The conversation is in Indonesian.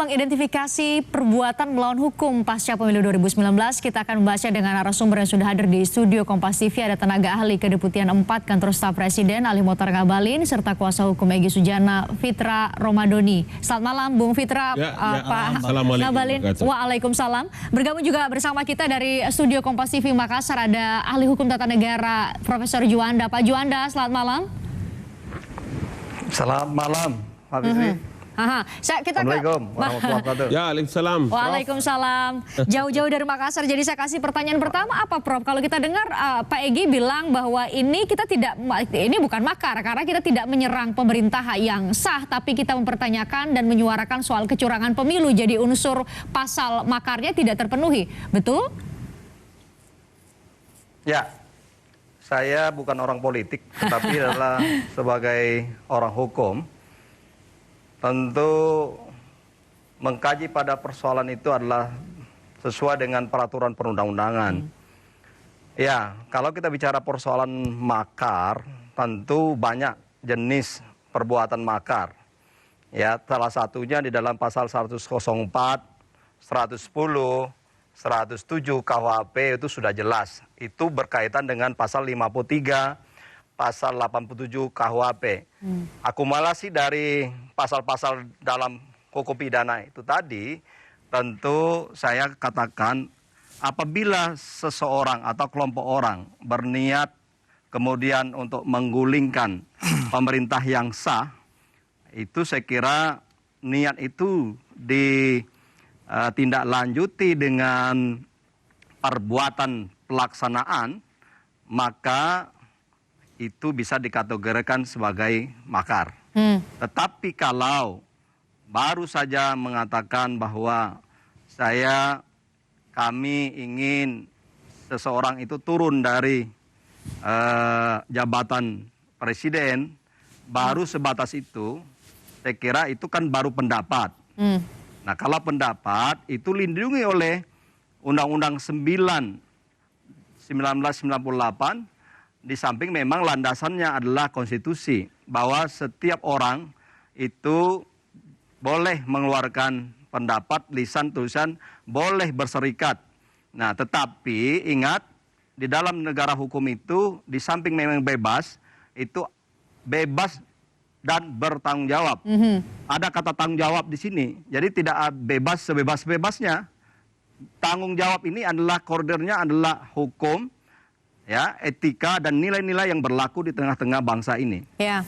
Mengidentifikasi perbuatan melawan hukum pasca pemilu 2019, kita akan membaca dengan narasumber yang sudah hadir di studio Kompas TV. Ada tenaga ahli Kedeputian 4 Kantor Staf Presiden Ali Mohtar Ngabalin serta kuasa hukum Egy Sujana Fitra Romadoni. Selamat malam Bung Fitra, Pak Ngabalin. Waalaikumsalam. Bergabung juga bersama kita dari studio Kompas TV Makassar ada ahli hukum tata negara Profesor Juanda. Pak Juanda, selamat malam. Selamat malam, Pak Fitri. Assalamualaikum warahmatullahi wabarakatuh. Ya, waalaikumsalam. Waalaikumsalam. Jauh-jauh dari Makassar. Jadi saya kasih pertanyaan pertama apa, Prof? Kalau kita dengar Pak Egy bilang bahwa ini bukan makar karena kita tidak menyerang pemerintah yang sah, tapi kita mempertanyakan dan menyuarakan soal kecurangan pemilu. Jadi unsur pasal makarnya tidak terpenuhi. Betul? Ya. Saya bukan orang politik, tetapi adalah sebagai orang hukum. Tentu mengkaji pada persoalan itu adalah sesuai dengan peraturan perundang-undangan. Ya, kalau kita bicara persoalan makar, tentu banyak jenis perbuatan makar. Ya, salah satunya di dalam pasal 104, 110, 107 KUHP itu sudah jelas. Itu berkaitan dengan pasal 53, pasal 87 KUHP. Akumulasi dari pasal-pasal dalam hukum pidana itu tadi, tentu saya katakan apabila seseorang atau kelompok orang berniat kemudian untuk menggulingkan pemerintah yang sah, itu saya kira niat itu ditindaklanjuti dengan perbuatan pelaksanaan, maka itu bisa dikategorikan sebagai makar. Tetapi kalau baru saja mengatakan bahwa kami ingin seseorang itu turun dari jabatan presiden, baru sebatas itu, saya kira itu kan baru pendapat. Nah, kalau pendapat itu dilindungi oleh Undang-Undang 1998, di samping memang landasannya adalah konstitusi, bahwa setiap orang itu boleh mengeluarkan pendapat, lisan, tulisan, boleh berserikat. Nah, tetapi ingat, di dalam negara hukum itu, di samping memang bebas, itu bebas dan bertanggung jawab. Ada kata tanggung jawab di sini. Jadi tidak bebas sebebas-bebasnya. Tanggung jawab ini adalah koridornya adalah hukum, ya, etika dan nilai-nilai yang berlaku di tengah-tengah bangsa ini. Ya.